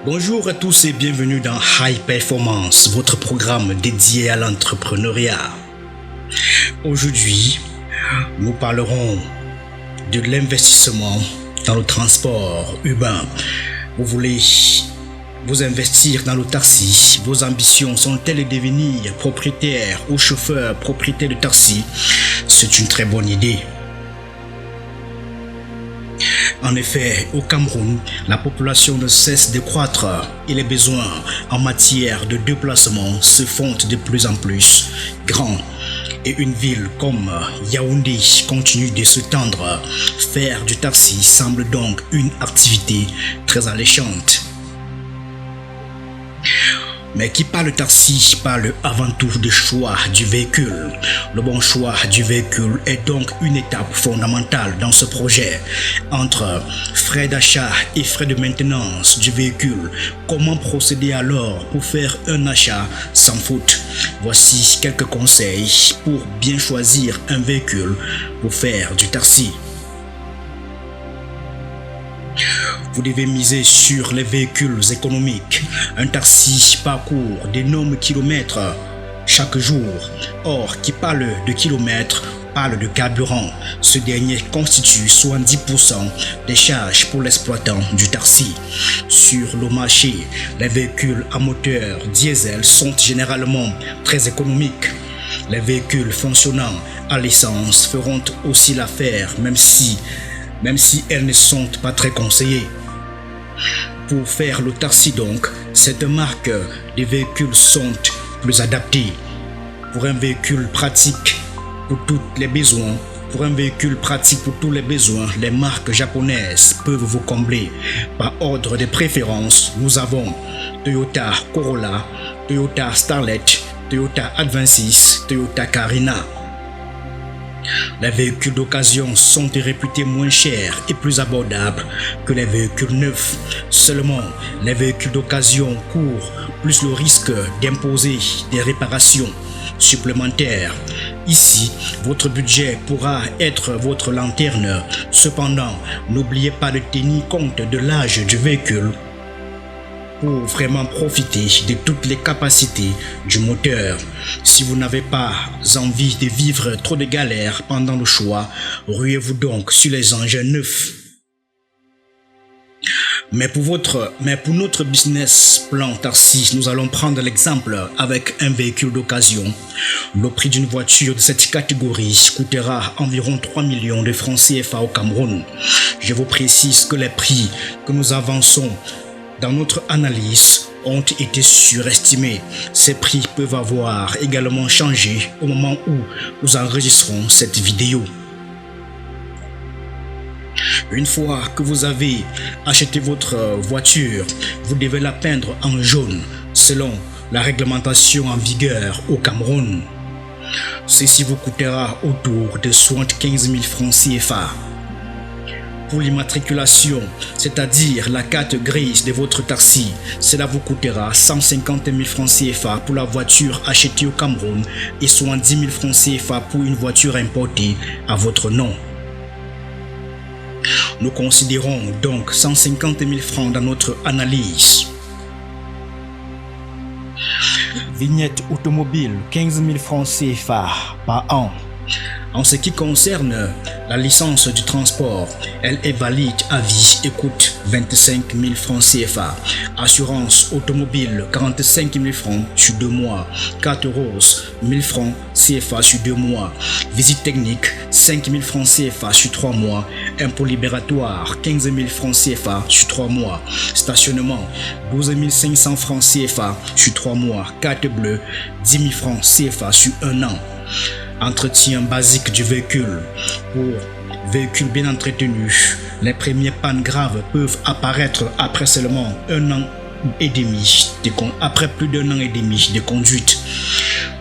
Bonjour à tous et bienvenue dans High Performance, votre programme dédié à l'entrepreneuriat. Aujourd'hui, nous parlerons de l'investissement dans le transport urbain. Vous voulez vous investir dans le taxi, vos ambitions sont-elles de devenir propriétaire ou chauffeur propriétaire de taxi? C'est une très bonne idée. En effet, au Cameroun, la population ne cesse de croître et les besoins en matière de déplacement se font de plus en plus grands. Et une ville comme Yaoundé continue de se tendre. Faire du taxi semble donc une activité très alléchante. Mais qui parle taxi parle avant tout du choix du véhicule. Le bon choix du véhicule est donc une étape fondamentale dans ce projet. Entre frais d'achat et frais de maintenance du véhicule, comment procéder alors pour faire un achat sans faute? Voici quelques conseils pour bien choisir un véhicule pour faire du taxi. Vous devez miser sur les véhicules économiques. Un taxi parcourt d'énormes kilomètres chaque jour. Or, qui parle de kilomètres parle de carburant. Ce dernier constitue 70% des charges pour l'exploitant du taxi. Sur le marché, les véhicules à moteur diesel sont généralement très économiques. Les véhicules fonctionnant à l'essence feront aussi l'affaire, même si elles ne sont pas très conseillées. Pour faire le taxi donc, cette marque de véhicules sont plus adaptées. Pour un véhicule pratique pour tous les besoins, les marques japonaises peuvent vous combler. Par ordre de préférence, nous avons Toyota Corolla, Toyota Starlet, Toyota Advansis, Toyota Carina. Les véhicules d'occasion sont réputés moins chers et plus abordables que les véhicules neufs. Seulement, les véhicules d'occasion courent plus le risque d'imposer des réparations supplémentaires. Ici, votre budget pourra être votre lanterne. Cependant, n'oubliez pas de tenir compte de l'âge du véhicule pour vraiment profiter de toutes les capacités du moteur. Si vous n'avez pas envie de vivre trop de galères pendant le choix, ruez-vous donc sur les engins neufs. Mais pour notre business plan taxi, nous allons prendre l'exemple avec un véhicule d'occasion. Le prix d'une voiture de cette catégorie coûtera environ 3 millions de francs CFA au Cameroun. Je vous précise que les prix que nous avançons dans notre analyse ont été surestimés. Ces prix peuvent avoir également changé au moment où nous enregistrons cette vidéo. Une fois que vous avez acheté votre voiture, vous devez la peindre en jaune selon la réglementation en vigueur au Cameroun. Ceci vous coûtera autour de 75 000 francs CFA. Pour l'immatriculation, c'est-à-dire la carte grise de votre taxi, cela vous coûtera 150 000 francs CFA pour la voiture achetée au Cameroun et 70 000 francs CFA pour une voiture importée à votre nom. Nous considérons donc 150 000 francs dans notre analyse. Vignette automobile, 15 000 francs CFA par an. En ce qui concerne la licence du transport, elle est valide à vie et coûte 25 000 francs CFA. Assurance automobile, 45 000 francs sur 2 mois. Carte rose, 1 000 francs CFA sur 2 mois. Visite technique, 5 000 francs CFA sur 3 mois. Impôt libératoire, 15 000 francs CFA sur 3 mois. Stationnement, 12 500 francs CFA sur 3 mois. Carte bleue, 10 000 francs CFA sur 1 an. Entretien basique du véhicule. Pour véhicule bien entretenu, les premières pannes graves peuvent apparaître après seulement après plus d'un an et demi de conduite.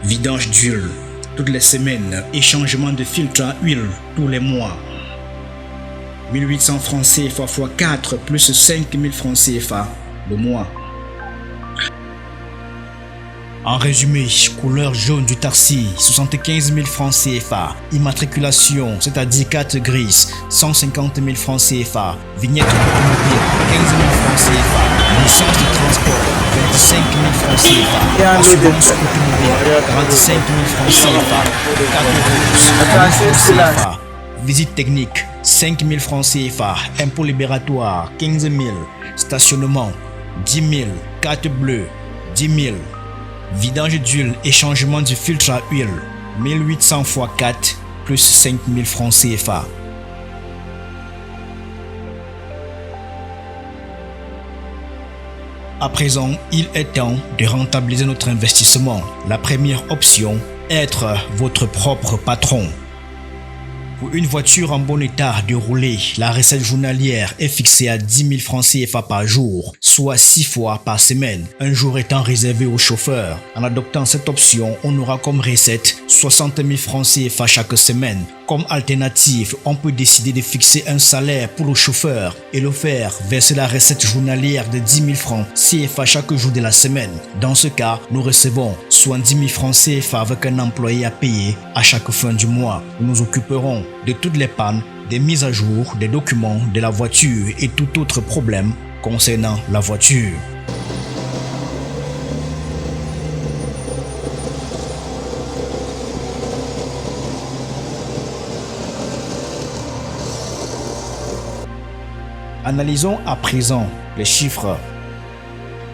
Vidange d'huile toutes les semaines et changement de filtre à huile tous les mois. 1800 francs CFA x 4 plus 5000 francs CFA le mois. En résumé, couleur jaune du taxi, 75 000 francs CFA. Immatriculation, c'est-à-dire carte grise, 150 000 francs CFA. Vignette automobile, 15 000 francs CFA. Licence de transport, 25 000 francs CFA. Assurance automobile, 45 000 francs CFA. Carte rouge, 1 000 francs CFA. Visite technique, 5 000 francs CFA. Impôt libératoire, 15 000. Stationnement, 10 000. Carte bleue, 10 000. Vidange d'huile et changement du filtre à huile, 1800 x 4 plus 5000 francs CFA. À présent, il est temps de rentabiliser notre investissement. La première option, être votre propre patron. Pour une voiture en bon état de rouler, la recette journalière est fixée à 10 000 francs CFA par jour, soit 6 fois par semaine, un jour étant réservé au chauffeur. En adoptant cette option, on aura comme recette 60 000 francs CFA chaque semaine. Comme alternative, on peut décider de fixer un salaire pour le chauffeur et le faire verser la recette journalière de 10 000 francs CFA chaque jour de la semaine. Dans ce cas, nous recevons soit 10 000 francs CFA avec un employé à payer à chaque fin du mois. Nous nous occuperons de toutes les pannes, des mises à jour, des documents, de la voiture et tout autre problème concernant la voiture. Analysons à présent les chiffres.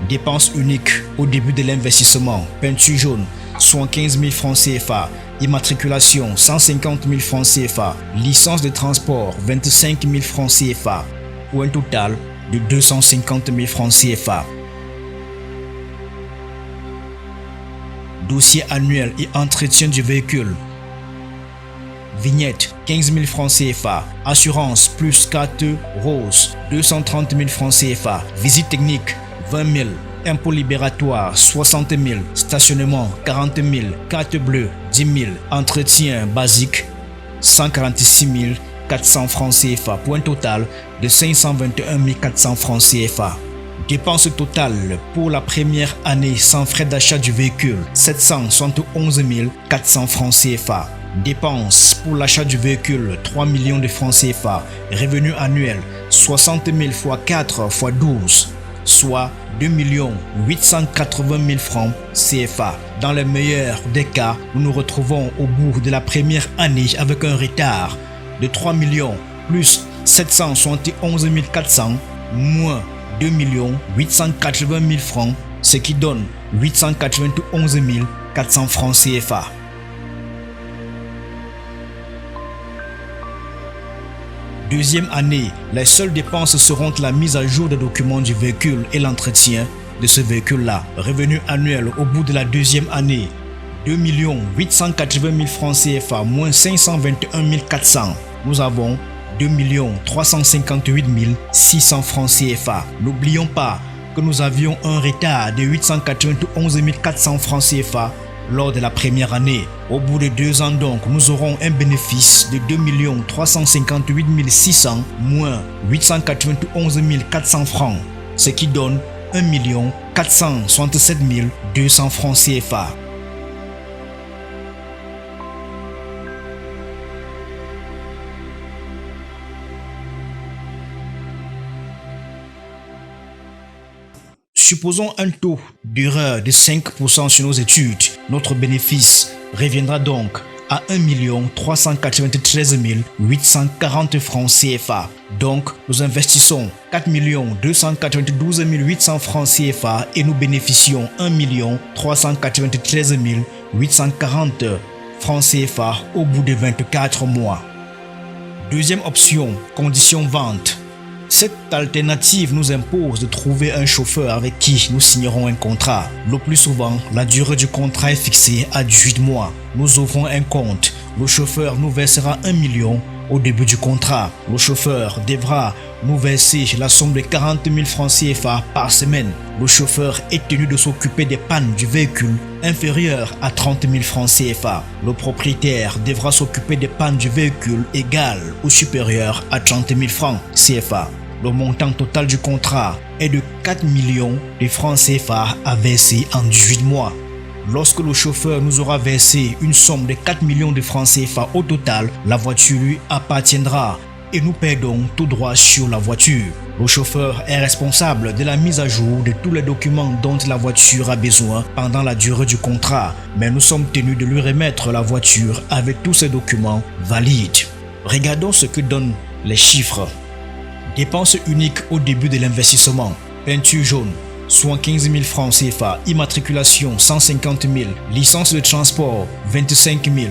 Dépenses uniques au début de l'investissement. Peinture jaune, 75 000 francs CFA. Immatriculation, 150 000 francs CFA. Licence de transport, 25 000 francs CFA. Pour un total de 250 000 francs CFA. Dossier annuel et entretien du véhicule. Vignette, 15 000 francs CFA. Assurance plus carte rose, 230 000 francs CFA. Visite technique, 20 000. Impôt libératoire, 60 000. Stationnement, 40 000. Carte bleue, 10 000. Entretien basique, 146 400 francs CFA. Pour un total de 521 400 francs CFA. Dépenses totales pour la première année sans frais d'achat du véhicule, 771 400 francs CFA. Dépenses pour l'achat du véhicule, 3 millions de francs CFA. Revenu annuel, 60 000 x 4 x 12, soit 2 880 000 francs CFA. Dans le meilleur des cas, nous nous retrouvons au bout de la première année avec un retard de 3 millions plus 771 400 moins 2 880 000 francs, ce qui donne 891 400 francs CFA. Deuxième année, les seules dépenses seront la mise à jour des documents du véhicule et l'entretien de ce véhicule-là. Revenu annuel au bout de la deuxième année, 2 880 000 francs CFA moins 521 400. Nous avons 2 358 600 francs CFA. N'oublions pas que nous avions un retard de 891 400 francs CFA lors de la première année. Au bout de 2 ans donc, nous aurons un bénéfice de 2 358 600 moins 891 400 francs, ce qui donne 1 467 200 francs CFA. Supposons un taux d'erreur de 5% sur nos études. Notre bénéfice reviendra donc à 1 393 840 francs CFA. Donc, nous investissons 4 292 800 francs CFA et nous bénéficions 1 393 840 francs CFA au bout de 24 mois. Deuxième option, condition vente. Cette alternative nous impose de trouver un chauffeur avec qui nous signerons un contrat. Le plus souvent, la durée du contrat est fixée à 18 mois. Nous ouvrons un compte. Le chauffeur nous versera 1 million au début du contrat. Le chauffeur devra nous verser la somme de 40 000 francs CFA par semaine. Le chauffeur est tenu de s'occuper des pannes du véhicule inférieures à 30 000 francs CFA. Le propriétaire devra s'occuper des pannes du véhicule égales ou supérieures à 30 000 francs CFA. Le montant total du contrat est de 4 millions de francs CFA à verser en 18 mois. lorsque le chauffeur nous aura versé une somme de 4 millions de francs CFA au total, la voiture lui appartiendra et nous perdons tout droit sur la voiture. Le chauffeur est responsable de la mise à jour de tous les documents dont la voiture a besoin pendant la durée du contrat, mais nous sommes tenus de lui remettre la voiture avec tous ces documents valides. Regardons ce que donnent les chiffres. Dépenses uniques au début de l'investissement. Peinture jaune, 75 000 francs CFA. Immatriculation, 150 000. Licence de transport, 25 000.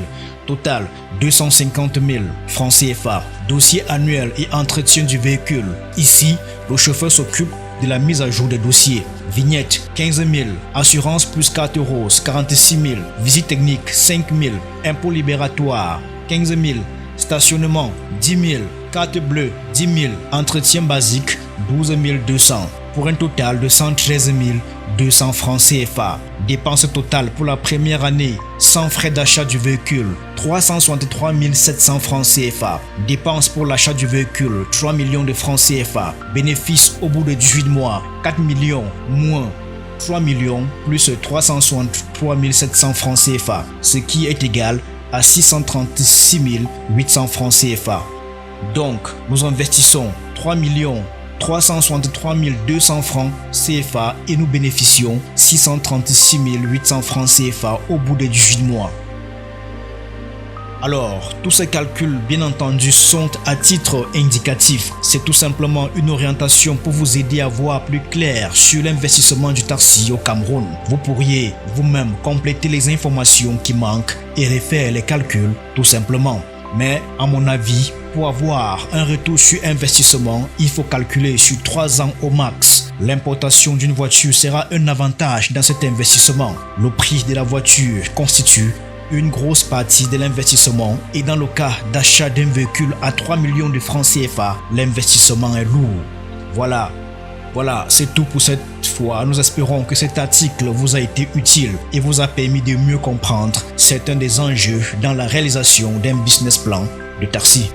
Total, 250 000 francs CFA. Dossier annuel et entretien du véhicule. Ici, le chauffeur s'occupe de la mise à jour des dossiers. Vignette, 15 000. Assurance plus carte rose, 46 000. Visite technique, 5 000. Impôt libératoire, 15 000. Stationnement, 10 000. Carte bleue, 10 000. Entretien basique, 12 200. Pour un total de 113 200 francs CFA. Dépenses totales pour la première année, sans frais d'achat du véhicule, 363 700 francs CFA. Dépenses pour l'achat du véhicule, 3 millions de francs CFA. Bénéfice au bout de 18 mois, 4 millions moins 3 millions plus 363 700 francs CFA, ce qui est égal à 636 800 francs CFA. Donc, nous investissons 3 363 200 francs CFA et nous bénéficions 636 800 francs CFA au bout de 18 mois. Alors, tous ces calculs, bien entendu, sont à titre indicatif. C'est tout simplement une orientation pour vous aider à voir plus clair sur l'investissement du taxi au Cameroun. Vous pourriez vous-même compléter les informations qui manquent et refaire les calculs tout simplement. Mais à mon avis, pour avoir un retour sur investissement, il faut calculer sur 3 ans au max. L'importation d'une voiture sera un avantage dans cet investissement. Le prix de la voiture constitue une grosse partie de l'investissement et dans le cas d'achat d'un véhicule à 3 millions de francs CFA, l'investissement est lourd. Voilà, c'est tout pour cette fois. Nous espérons que cet article vous a été utile et vous a permis de mieux comprendre certains des enjeux dans la réalisation d'un business plan de taxi.